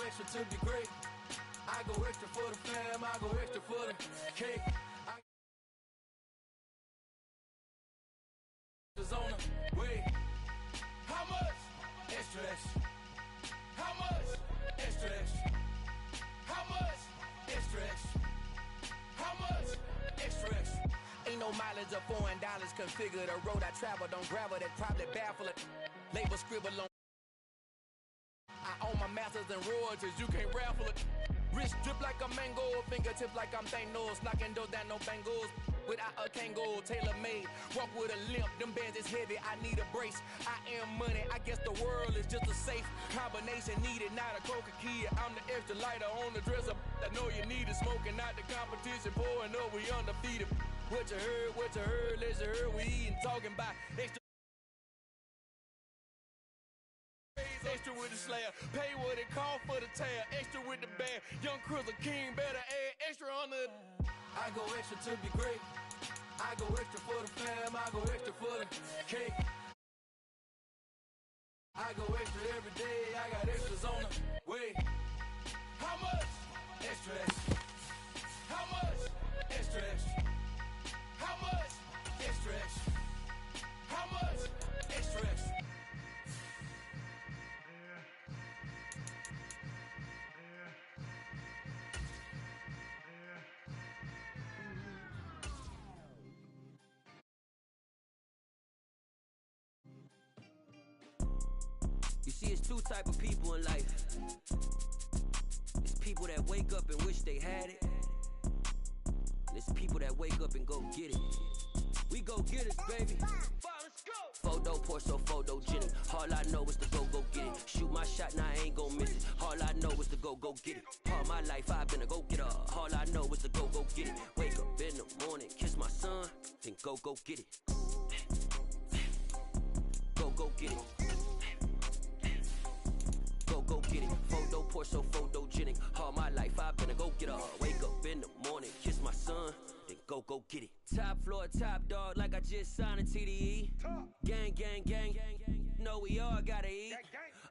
extra to be great. I go extra for the fam, I go extra for the cake. On the way. How much? Extra, extra. How much? Extra, extra. How much? Extra, extra. How much? Extra, extra. Ain't no mileage of $4 configure the road I travel. Don't gravel that probably baffle it. Label scribble on. I own my masters and royalties, you can't raffle it. Wrist drip like a mango, fingertips like I'm Thanos. Knocking doors down, no bangles. Without a Kango, tailor-made. Walk with a limp, them bands is heavy, I need a brace. I am money, I guess the world is just a safe combination needed, not a coca key. I'm the extra lighter on the dresser. I know you need it, smoking out the competition, pouring up, we undefeated. What you heard, let's you heard, we eating, talking about extra. Extra with the slayer, pay what it call for the tail. Extra with the band, young Crizzle King, better add extra on the. I go extra to be great. I go extra for the fam, I go extra for the cake. I go extra every day, I got extras on the way. How much? Extra, extra. How much? Extra, extra. How much? Extra, extra. How much? Extra, extra. You see, it's two type of people in life. It's people that wake up and wish they had it. And it's people that wake up and go get it. We go get it, baby. Photo pour so photogenic. All I know is to go get it. Shoot my shot, now I ain't gon' miss it. All I know is to go get it. All my life I've been a go getter. All I know is to go get it. Wake up in the morning, kiss my son, then go get it. Go get it. Go get it. Photo pour so photogenic. All my life I've been a go getter. Wake up in the morning, kiss my son, then go get it. Top floor, top dog, like I just signed a TDE. Gang, gang, gang, gang. Know we all gotta eat.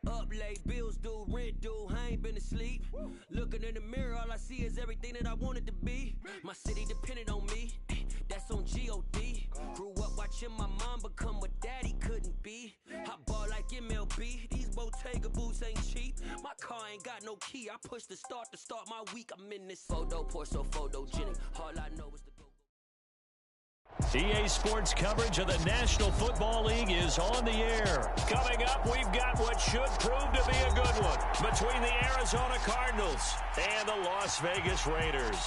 Up late, bills due, rent due, I ain't been asleep. Looking in the mirror, all I see is everything that I wanted to be. My city depended on me, that's on G.O.D. Grew up watching my mom become what daddy couldn't be. I ball like MLB, these Bottega boots ain't cheap. My car ain't got no key, I push the start to start my week. I'm in this photo pour so photogenic. All I know is the EA Sports coverage of the National Football League is on the air. Coming up, we've got what should prove to be a good one between the Arizona Cardinals and the Las Vegas Raiders.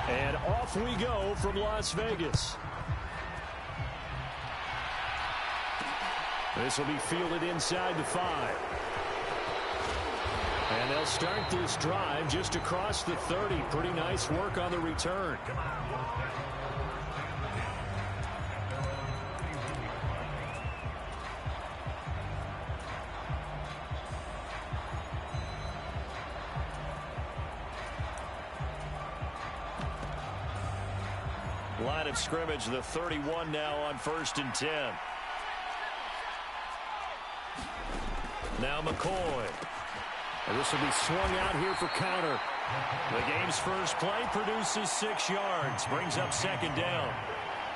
And off we go from Las Vegas. This will be fielded inside the 5. And they'll start this drive just across the 30. Pretty nice work on the return. Line of scrimmage, the 31 now on 1st and 10. Now McCoy. And this will be swung out here for counter. The game's first play produces 6 yards. Brings up 2nd down.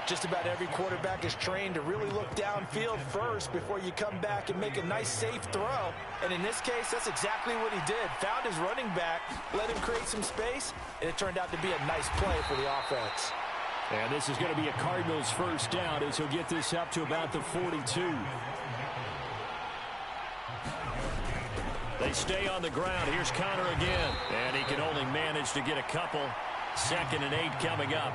Just about every quarterback is trained to really look downfield first before you come back and make a nice, safe throw. And in this case, that's exactly what he did. Found his running back, let him create some space, and it turned out to be a nice play for the offense. And this is going to be a Cardinals first down as he'll get this up to about the 42. They stay on the ground. Here's Conner again. And he can only manage to get a couple. 2nd and 8 coming up.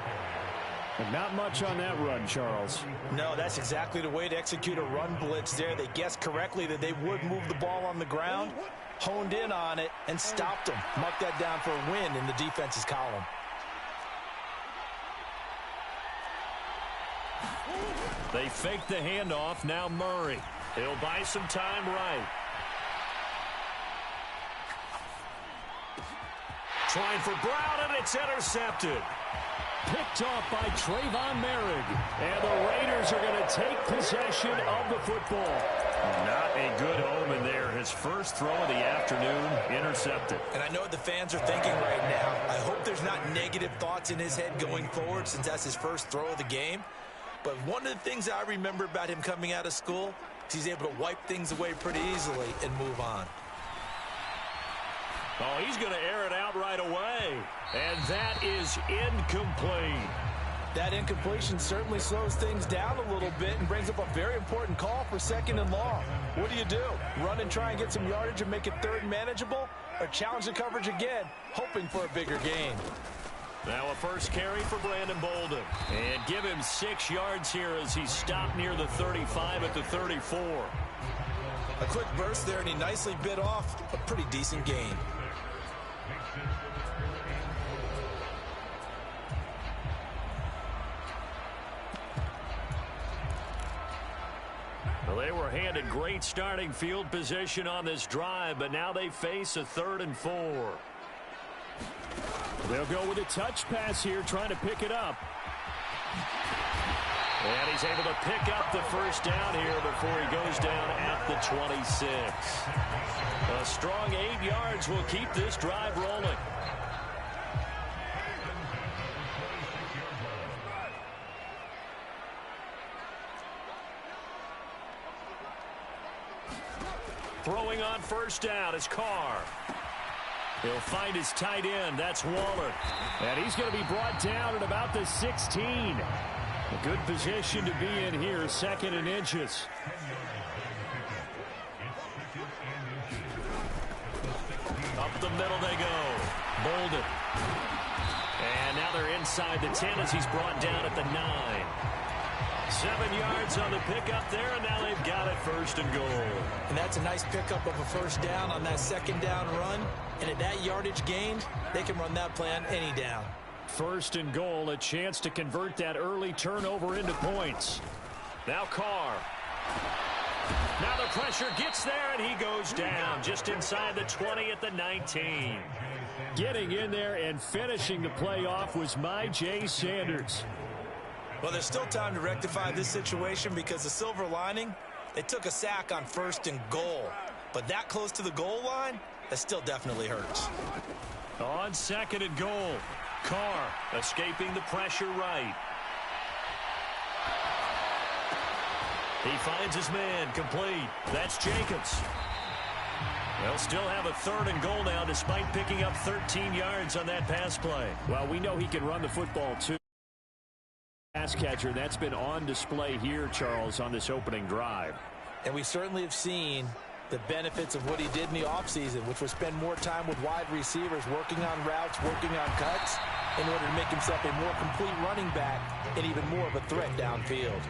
And not much on that run, Charles. No, that's exactly the way to execute a run blitz there. They guessed correctly that they would move the ball on the ground, honed in on it, and stopped them. Mark that down for a win in the defense's column. They fake the handoff. Now Murray. He'll buy some time right. Trying for Brown, and it's intercepted. Picked off by Trayvon Merrick. And the Raiders are going to take possession of the football. Not a good omen there. His first throw of the afternoon intercepted. And I know what the fans are thinking right now. I hope there's not negative thoughts in his head going forward since that's his first throw of the game. But one of the things I remember about him coming out of school is he's able to wipe things away pretty easily and move on. Oh, he's going to air it out right away. And that is incomplete. That incompletion certainly slows things down a little bit and brings up a very important call for 2nd and long. What do? Run and try and get some yardage and make it 3rd manageable? Or challenge the coverage again, hoping for a bigger gain? Now a first carry for Brandon Bolden. And give him 6 yards here as he stopped near the 35 at the 34. A quick burst there, and he nicely bit off a pretty decent gain. Well, they were handed great starting field position on this drive, but now they face a 3rd and 4. They'll go with a touch pass here, trying to pick it up. And he's able to pick up the first down here before he goes down at the 26. A strong 8 yards will keep this drive rolling. Throwing on first down is Carr. He'll find his tight end. That's Waller. And he's going to be brought down at about the 16. A good position to be in here, 2nd and inches. Up the middle they go. Bolden. And now they're inside the 10 as he's brought down at the 9. 7 yards on the pickup there, and now they've got it 1st and goal. And that's a nice pickup of a first down on that 2nd down run. And at that yardage gained, they can run that play on any down. 1st and goal, a chance to convert that early turnover into points. Now Carr. Now the pressure gets there, and he goes down just inside the 20 at the 19. Getting in there and finishing the play off was Myjai Sanders. Well, there's still time to rectify this situation because the silver lining, they took a sack on 1st and goal. But that close to the goal line, that still definitely hurts. On 2nd and goal, Carr escaping the pressure right. He finds his man complete. That's Jacobs. They'll still have a 3rd and goal now despite picking up 13 yards on that pass play. Well, we know he can run the football too. Pass catcher, that's been on display here, Charles, on this opening drive. And we certainly have seen the benefits of what he did in the offseason, which was spend more time with wide receivers, working on routes, working on cuts, in order to make himself a more complete running back and even more of a threat downfield.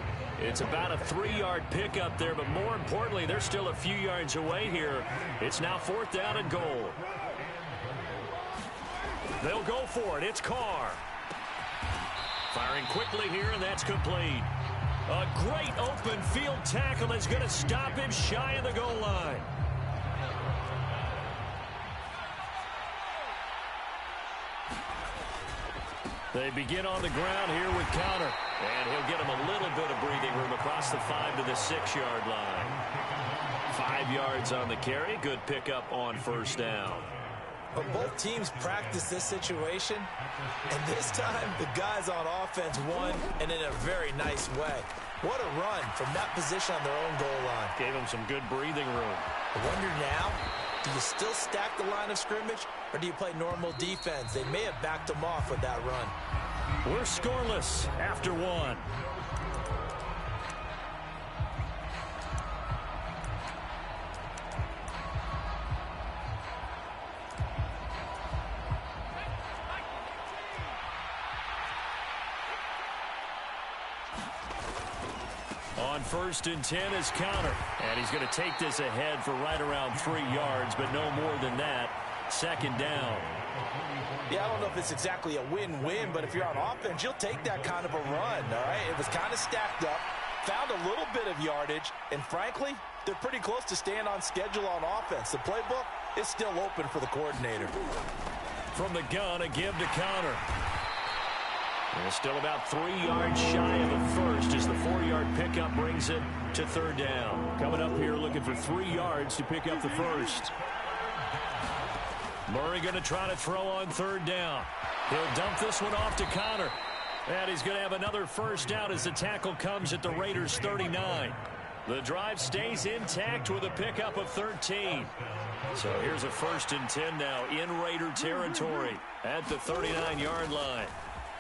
It's about a 3-yard pickup there, but more importantly, they're still a few yards away here. It's now 4th down and goal. They'll go for it. It's Carr. Firing quickly here, and that's complete. A great open field tackle is going to stop him shy of the goal line. They begin on the ground here with Counter. And he'll get him a little bit of breathing room across the 5 to the 6-yard line. 5 yards on the carry. Good pickup on 1st down. But both teams practice this situation, and this time the guys on offense won, and in a very nice way. What a run from that position on their own goal line. Gave him some good breathing room. I wonder now, do you still stack the line of scrimmage, or do you play normal defense? They may have backed them off with that run. We're scoreless after 1. On 1st and 10 is Counter. And he's going to take this ahead for right around 3 yards, but no more than that. 2nd down. Yeah, I don't know if it's exactly a win-win, but if you're on offense, you'll take that kind of a run, all right? It was kind of stacked up, found a little bit of yardage, and frankly, they're pretty close to staying on schedule on offense. The playbook is still open for the coordinator. From the gun, a give to Counter. And still about 3 yards shy of the first as the 4-yard pickup brings it to third down. Coming up here looking for 3 yards to pick up the first. Murray going to try to throw on third down. He'll dump this one off to Connor. And he's going to have another first down as the tackle comes at the Raiders' 39. The drive stays intact with a pickup of 13. So here's a 1st and 10 now in Raider territory at the 39-yard line.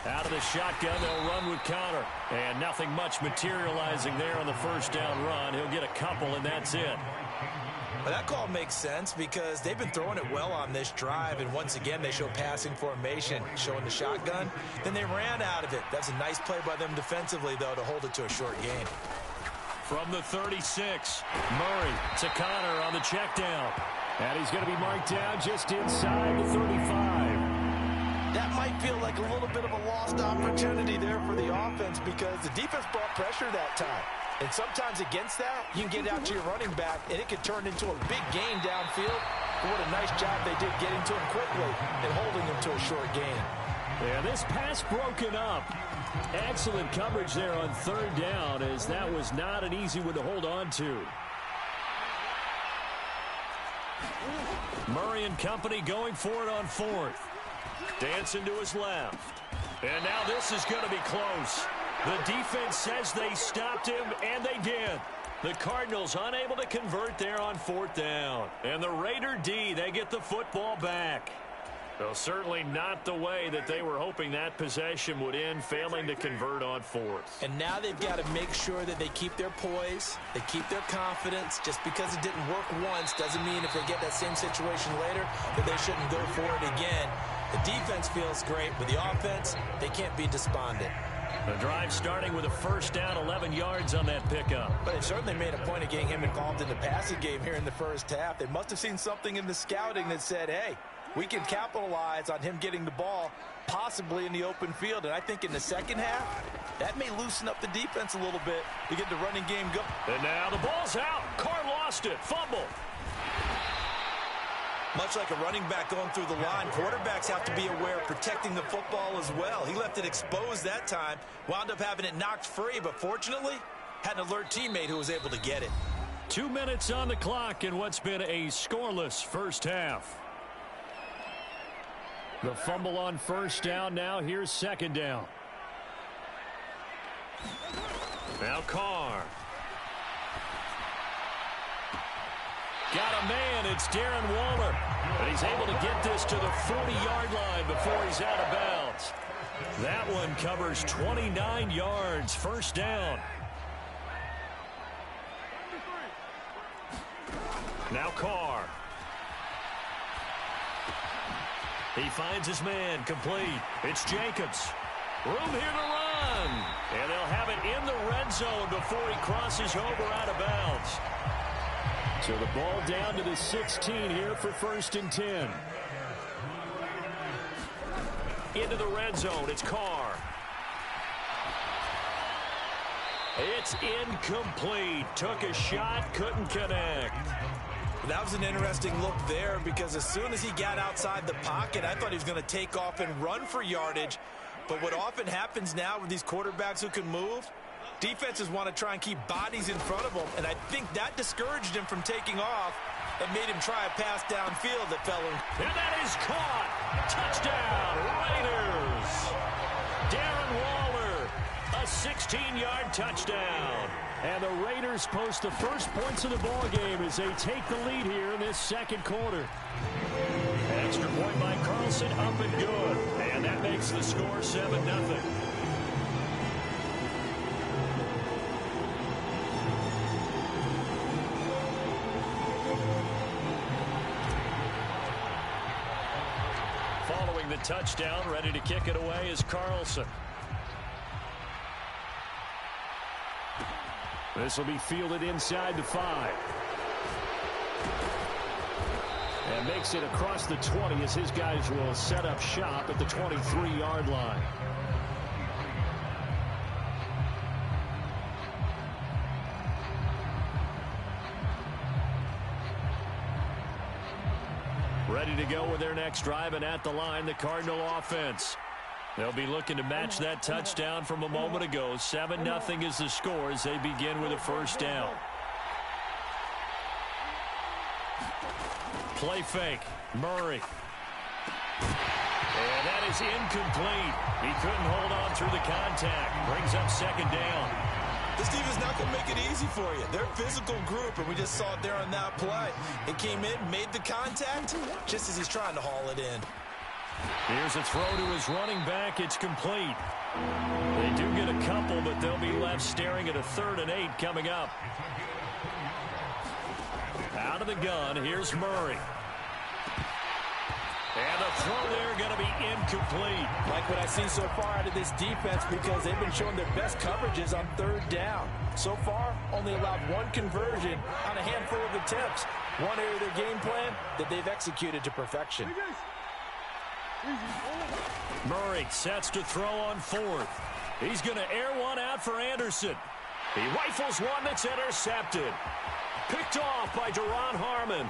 Out of the shotgun, they'll run with Connor. And nothing much materializing there on the first down run. He'll get a couple, and that's it. Well, that call makes sense because they've been throwing it well on this drive, and once again they show passing formation, showing the shotgun. Then they ran out of it. That's a nice play by them defensively, though, to hold it to a short gain. From the 36, Murray to Connor on the check down. And he's going to be marked down just inside the 35. That might feel like a little bit of a lost opportunity there for the offense because the defense brought pressure that time. And sometimes against that, you can get out to your running back, and it could turn into a big gain downfield. But what a nice job they did getting to him quickly and holding him to a short gain. Yeah, this pass broken up. Excellent coverage there on third down, as that was not an easy one to hold on to. Murray and company going for it on 4th. Dancing to his left. And now this is going to be close. The defense says they stopped him, and they did. The Cardinals unable to convert there on 4th down. And the Raider D, they get the football back. Well, certainly not the way that they were hoping that possession would end, failing to convert on 4th. And now they've got to make sure that they keep their poise, they keep their confidence. Just because it didn't work once doesn't mean if they get that same situation later that they shouldn't go for it again. The defense feels great, but the offense, they can't be despondent. The drive starting with a first down, 11 yards on that pickup. But they've certainly made a point of getting him involved in the passing game here in the first half. They must have seen something in the scouting that said, hey, we can capitalize on him getting the ball possibly in the open field. And I think in the second half, that may loosen up the defense a little bit to get the running game going. And now the ball's out. Carr lost it. Fumble. Much like a running back going through the line, quarterbacks have to be aware of protecting the football as well. He left it exposed that time, wound up having it knocked free, but fortunately, had an alert teammate who was able to get it. 2 minutes on the clock in what's been a scoreless first half. The fumble on first down. Now here's second down. Now Carr. Got a man. It's Darren Waller. And he's able to get this to the 40-yard line before he's out of bounds. That one covers 29 yards. First down. Now Carr. He finds his man complete. It's Jacobs. Room here to run. And they'll have it in the red zone before he crosses over out of bounds. So the ball down to the 16 here for 1st and 10. Into the red zone. It's Carr. It's incomplete. Took a shot, couldn't connect. That was an interesting look there because as soon as he got outside the pocket, I thought he was going to take off and run for yardage. But what often happens now with these quarterbacks who can move, defenses want to try and keep bodies in front of them, and I think that discouraged him from taking off and made him try a pass downfield that fell in. And that is caught. Touchdown, Raiders. Darren Waller, a 16-yard touchdown. And the Raiders post the first points of the ball game as they take the lead here in this second quarter. Extra point by Carlson, up and good. And that makes the score 7-0. Following the touchdown, ready to kick it away is Carlson. This will be fielded inside the 5. And makes it across the 20 as his guys will set up shop at the 23-yard line. Ready to go with their next drive, and at the line, the Cardinal offense. They'll be looking to match that touchdown from a moment ago. 7-0 is the score as they begin with a first down. Play fake. Murray. And that is incomplete. He couldn't hold on through the contact. Brings up second down. This defense not going to make it easy for you. They're a physical group, and we just saw it there on that play. It came in, made the contact, just as he's trying to haul it in. Here's a throw to his running back. It's complete. They do get a couple, but they'll be left staring at a 3rd and 8 coming up. Out of the gun, here's Murray. And the throw there going to be incomplete. Like what I see so far out of this defense, because they've been showing their best coverages on 3rd down. So far, only allowed 1 conversion on a handful of attempts. One area of their game plan that they've executed to perfection. Murray sets to throw on 4th. He's going to air one out for Anderson. He rifles one that's intercepted. Picked off by Duron Harmon.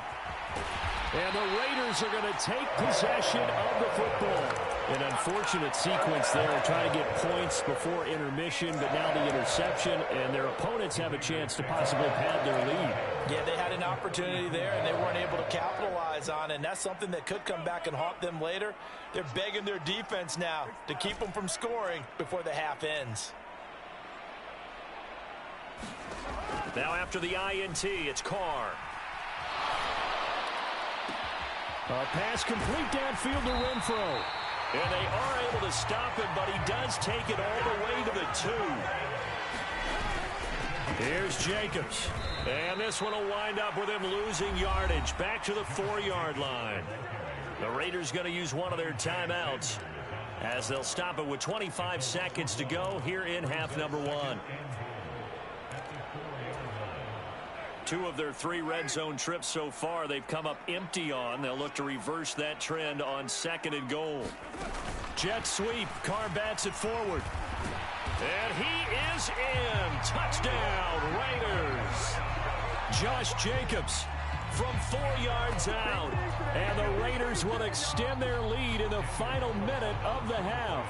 And the Raiders are going to take possession of the football. An unfortunate sequence there, trying to get points before intermission, but now the interception, and their opponents have a chance to possibly pad their lead. Yeah, they had an opportunity there, and they weren't able to capitalize on it, and that's something that could come back and haunt them later. They're begging their defense now to keep them from scoring before the half ends. Now after the INT, it's Carr. A pass complete downfield to Renfro. And they are able to stop him, but he does take it all the way to the 2. Here's Jacobs. And this one will wind up with him losing yardage. Back to the 4-yard line. The Raiders going to use one of their timeouts as they'll stop it with 25 seconds to go here in half number 1. 2 of their 3 red zone trips so far they've come up empty on. They'll look to reverse that trend on 2nd and goal. Jet sweep. Carr bats it forward. And he is in. Touchdown, Raiders. Josh Jacobs from 4 yards out. And the Raiders will extend their lead in the final minute of the half.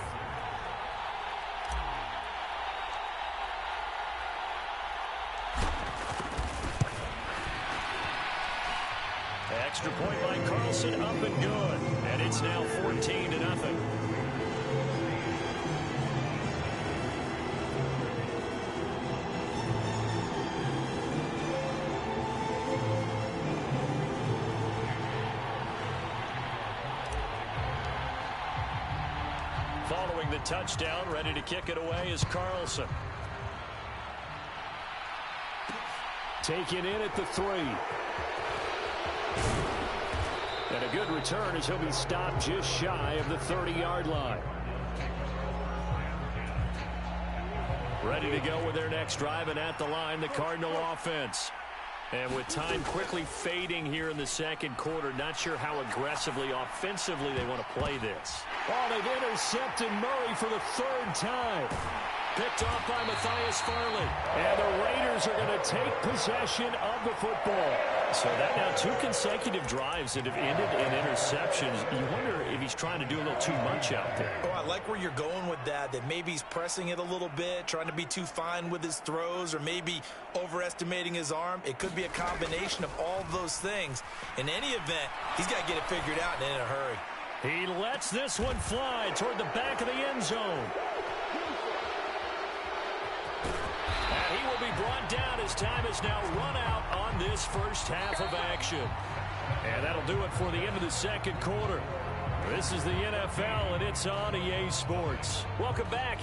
Extra point by Carlson, up and good. And it's now 14-0. Following the touchdown, ready to kick it away is Carlson. Taken in at the 3. And a good return as he'll be stopped just shy of the 30-yard line. Ready to go with their next drive, and at the line, the Cardinal offense. And with time quickly fading here in the second quarter, not sure how aggressively, offensively they want to play this. Oh, they've intercepted Murray for the 3rd time. Picked off by Matthias Farley. And the Raiders are going to take possession of the football. So that now 2 consecutive drives that have ended in interceptions. You wonder if he's trying to do a little too much out there. Oh, I like where you're going with that maybe he's pressing it a little bit, trying to be too fine with his throws, or maybe overestimating his arm. It could be a combination of all those things. In any event, he's got to get it figured out and in a hurry. He lets this one fly toward the back of the end zone. And he will be brought down as time is now run out on this first half of action. And that'll do it for the end of the second quarter. This is the NFL, and it's on EA Sports. Welcome back.